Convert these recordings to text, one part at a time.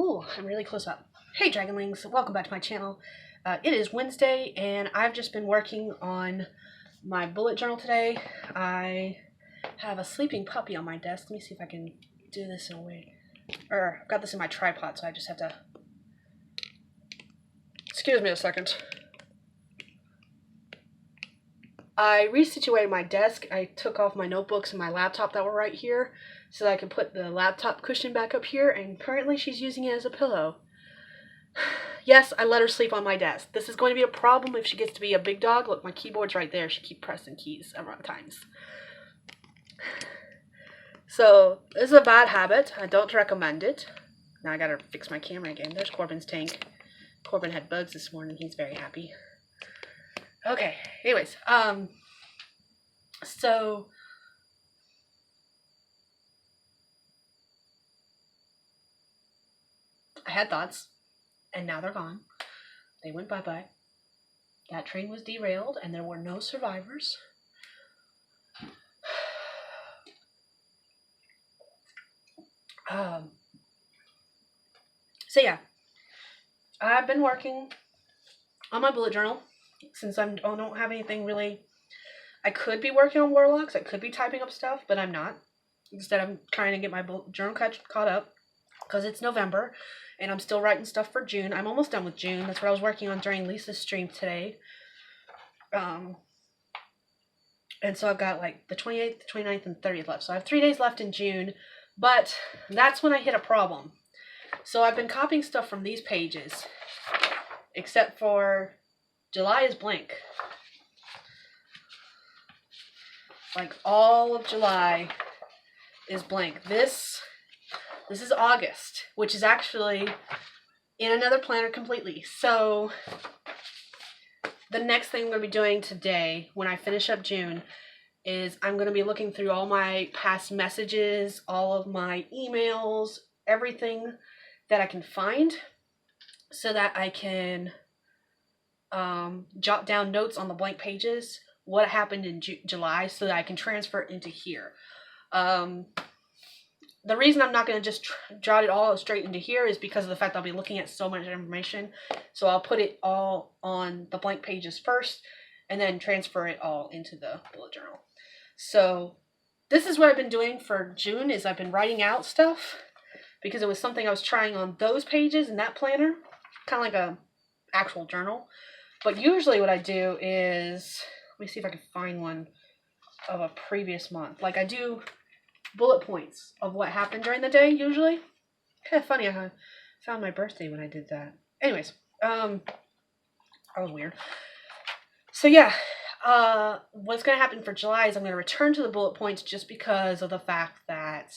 Ooh, I'm really close up. Hey Dragonlings, welcome back to my channel. It is Wednesday and I've just been working on my bullet journal today. I have a sleeping puppy on my desk. Let me see if I can do this in a way. I've got this in my tripod, so I just have to... Excuse me a second. I resituated my desk. I took off my notebooks and my laptop that were right here so that I could put the laptop cushion back up here, and currently she's using it as a pillow. Yes, I let her sleep on my desk. This is going to be a problem if she gets to be a big dog. Look, my keyboard's right there. She keeps pressing keys at wrong times. So, this is a bad habit. I don't recommend it. Now I gotta fix my camera again. There's Corbin's tank. Corbin had bugs this morning. He's very happy. Okay, anyways, so I had thoughts, and now they're gone. They went bye-bye. That train was derailed, and there were no survivors. So yeah, I've been working on my bullet journal since I don't have anything really. I could be working on warlocks, I could be typing up stuff, but I'm not. Instead, I'm trying to get my bullet journal caught up because it's November and I'm still writing stuff for June. I'm almost done with June. That's what I was working on during Lisa's stream today. And so I've got like the 28th, 29th, and 30th left. So I have 3 days left in June, but that's when I hit a problem. So I've been copying stuff from these pages, except for July is blank. Like all of July is blank. This is August, which is actually in another planner completely. So the next thing I'm going to be doing today when I finish up June is I'm going to be looking through all my past messages, all of my emails, everything that I can find so that I can jot down notes on the blank pages, what happened in July, so that I can transfer it into here. The reason I'm not going to just jot it all straight into here is because of the fact I'll be looking at so much information. So I'll put it all on the blank pages first and then transfer it all into the bullet journal. So this is what I've been doing for June, is I've been writing out stuff because it was something I was trying on those pages in that planner, kind of like a actual journal. But usually what I do is, let me see if I can find one of a previous month. Like I do bullet points of what happened during the day usually. Kind of funny, I found my birthday when I did that. Anyways, that was weird. So yeah, what's going to happen for July is I'm going to return to the bullet points just because of the fact that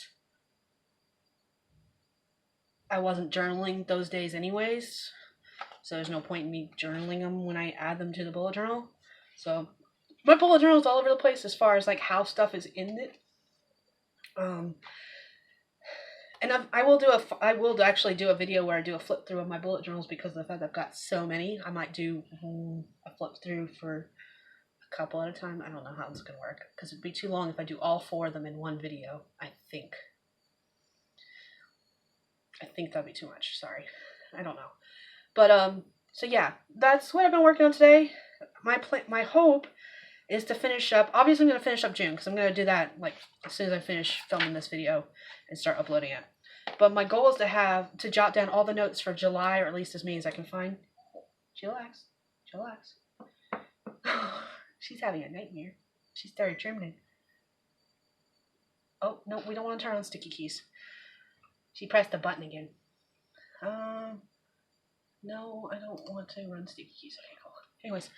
I wasn't journaling those days anyways. So there's no point in me journaling them when I add them to the bullet journal. So my bullet journal is all over the place as far as like how stuff is in it. And I will actually do a video where I do a flip through of my bullet journals because of the fact I've got so many. I might do a flip through for a couple at a time. I don't know how it's going to work because it'd be too long if I do all 4 of them in one video, I think. I think that'd be too much. Sorry. I don't know. But, so yeah, that's what I've been working on today. My hope is to finish up, obviously I'm going to finish up June because I'm going to do that like as soon as I finish filming this video and start uploading it. But my goal is to jot down all the notes for July, or at least as many as I can find. Chillax. Chillax. She's having a nightmare. She started trembling. Oh, no, we don't want to turn on sticky keys. She pressed the button again. No, I don't want to run sticky keys. Okay, cool. Anyways,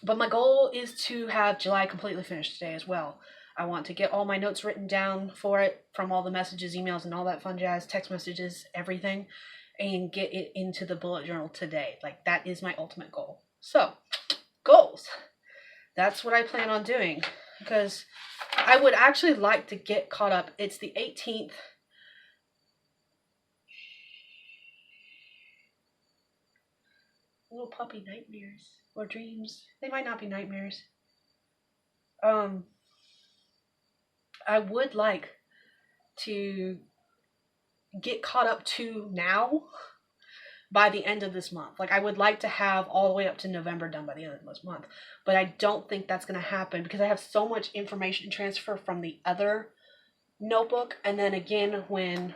but my goal is to have July completely finished today as well. I want to get all my notes written down for it from all the messages, emails, and all that fun jazz, text messages, everything, and get it into the bullet journal today. Like, that is my ultimate goal. So, goals. That's what I plan on doing because I would actually like to get caught up. It's the 18th. Little puppy nightmares or dreams. They might not be nightmares. I would like to get caught up to now by the end of this month. Like, I would like to have all the way up to November done by the end of this month, but I don't think that's going to happen because I have so much information transfer from the other notebook. And then again, let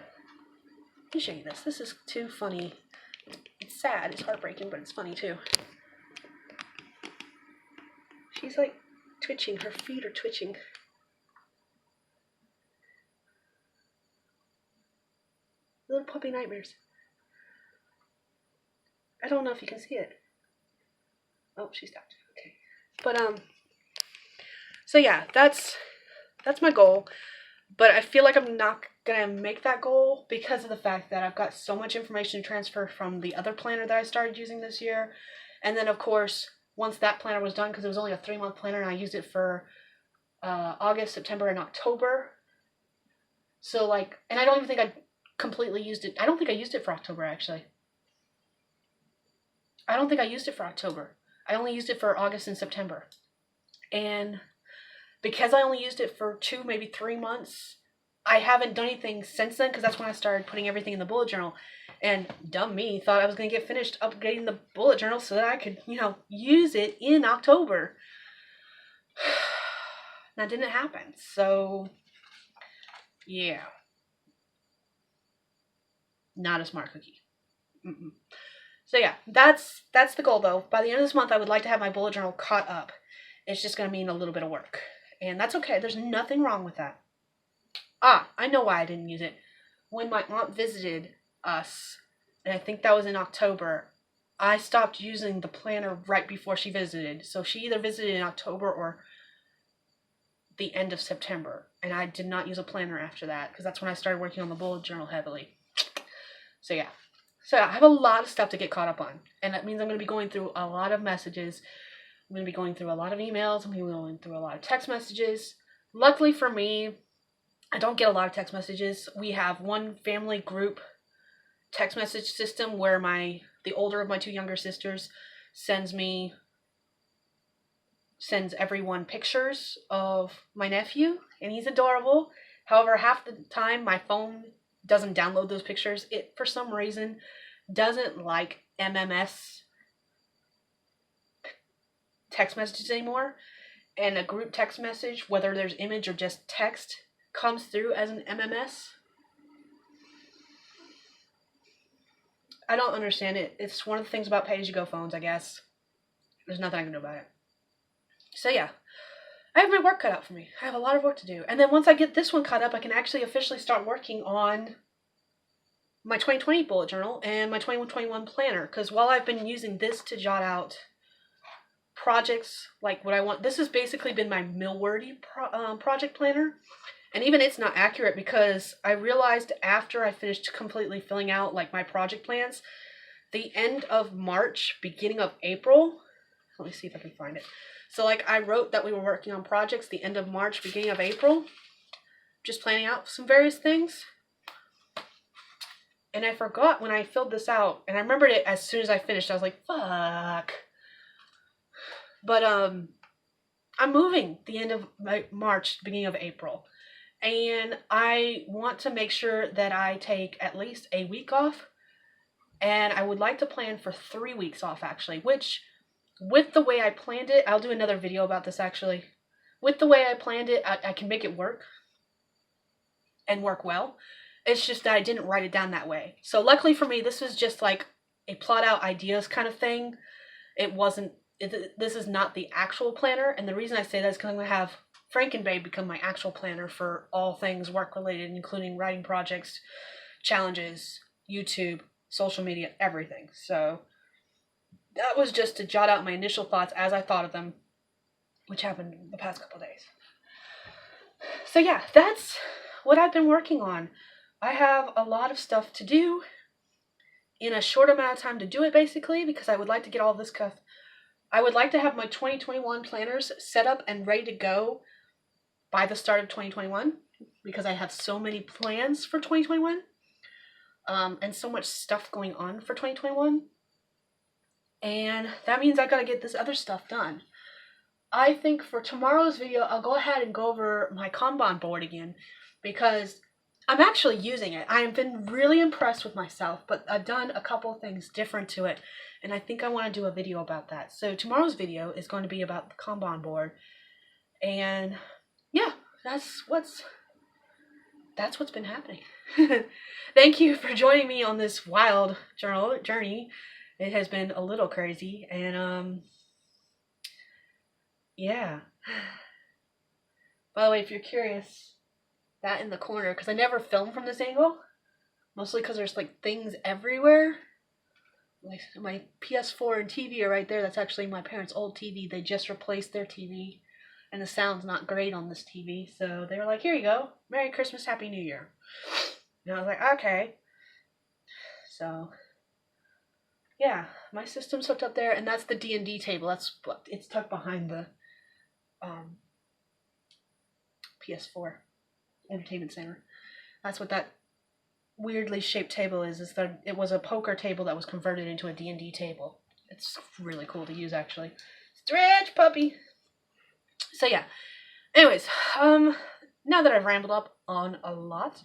me show you this. This is too funny. It's sad, it's heartbreaking, but it's funny too. She's like twitching, her feet are twitching. Little puppy nightmares. I don't know if you can see it. Oh, she stopped. Okay. But so yeah, that's my goal. But I feel like I'm not gonna make that goal because of the fact that I've got so much information to transfer from the other planner that I started using this year. And then of course, once that planner was done, because it was only a 3-month planner and I used it for August, September, and October. So like, and I don't even think I completely used it. I don't think I used it for October actually. I don't think I used it for October. I only used it for August and September. And because I only used it for 2, maybe 3 months, I haven't done anything since then because that's when I started putting everything in the bullet journal. And dumb me thought I was going to get finished upgrading the bullet journal so that I could, use it in October. That didn't happen. So, yeah. Not a smart cookie. Mm-mm. So yeah, that's the goal though. By the end of this month, I would like to have my bullet journal caught up. It's just going to mean a little bit of work. And that's okay. There's nothing wrong with that. I know why I didn't use it. When my aunt visited us, and I think that was in October, I stopped using the planner right before she visited. So she either visited in October or the end of September. And I did not use a planner after that because that's when I started working on the bullet journal heavily. So yeah. So I have a lot of stuff to get caught up on. And that means I'm going to be going through a lot of messages. I'm going to be going through a lot of emails. I'm going to be going through a lot of text messages. Luckily for me, I don't get a lot of text messages. We have one family group text message system where the older of my 2 younger sisters sends everyone pictures of my nephew, and he's adorable. However, half the time my phone doesn't download those pictures. It, for some reason, doesn't like MMS text messages anymore. And a group text message, whether there's image or just text, comes through as an MMS. I don't understand it. It's one of the things about pay-as-you-go phones, I guess. There's nothing I can do about it. So yeah, I have my work cut out for me. I have a lot of work to do. And then once I get this one cut up, I can actually officially start working on my 2020 bullet journal and my 2021 planner. Because while I've been using this to jot out projects, like what I want, this has basically been my Millwordy project planner. And even it's not accurate because I realized after I finished completely filling out like my project plans, the end of March, beginning of April, let me see if I can find it. So like I wrote that we were working on projects the end of March, beginning of April, just planning out some various things. And I forgot when I filled this out, and I remembered it as soon as I finished. I was like, fuck. But I'm moving the end of March, beginning of April. And I want to make sure that I take at least a week off. And I would like to plan for 3 weeks off, actually. Which, with the way I planned it, I'll do another video about this, actually. With the way I planned it, I can make it work. And work well. It's just that I didn't write it down that way. So luckily for me, this was just like a plot out ideas kind of thing. It wasn't, this is not the actual planner. And the reason I say that is because I'm going to have Frankenbabe become my actual planner for all things work related, including writing projects, challenges, YouTube, social media, everything. So that was just to jot out my initial thoughts as I thought of them, which happened the past couple of days. So yeah, that's what I've been working on. I have a lot of stuff to do in a short amount of time to do it, basically, because I would like to get all this stuff. I would like to have my 2021 planners set up and ready to go by the start of 2021, because I have so many plans for 2021, and so much stuff going on for 2021. And that means I've got to get this other stuff done. I think for tomorrow's video, I'll go ahead and go over my Kanban board again, because I'm actually using it. I have been really impressed with myself, but I've done a couple things different to it, and I think I want to do a video about that. So tomorrow's video is going to be about the Kanban board, and yeah, that's what's been happening. Thank you for joining me on this wild journey. It has been a little crazy, and yeah. By the way, if you're curious, that in the corner, because I never film from this angle, mostly because there's like things everywhere. Like my PS4 and TV are right there. That's actually my parents' old TV. They just replaced their TV, and the sound's not great on this TV. So they were like, "Here you go, Merry Christmas, Happy New Year." And I was like, "Okay." So yeah, my system's hooked up there, and that's the D&D table. That's what it's tucked behind the PS4 Entertainment Center. That's what that weirdly shaped table is that it was a poker table that was converted into a D&D table. It's really cool to use, actually. Stretch, puppy! So yeah. Anyways, now that I've rambled up on a lot,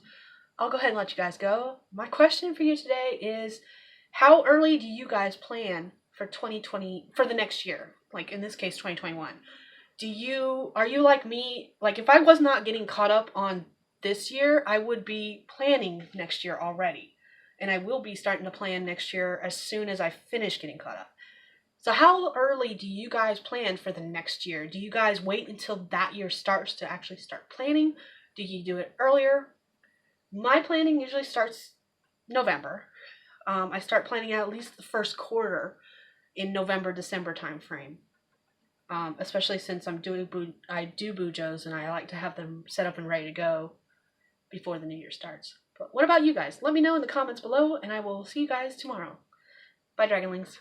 I'll go ahead and let you guys go. My question for you today is, how early do you guys plan for 2020, for the next year? Like, in this case, 2021. Are you like me? Like, if I was not getting caught up on this year, I would be planning next year already. And I will be starting to plan next year as soon as I finish getting caught up. So how early do you guys plan for the next year? Do you guys wait until that year starts to actually start planning? Do you do it earlier? My planning usually starts November. I start planning out at least the first quarter in November, December timeframe. Especially since I do BuJos, and I like to have them set up and ready to go before the new year starts. But what about you guys? Let me know in the comments below, and I will see you guys tomorrow. Bye, Dragonlings.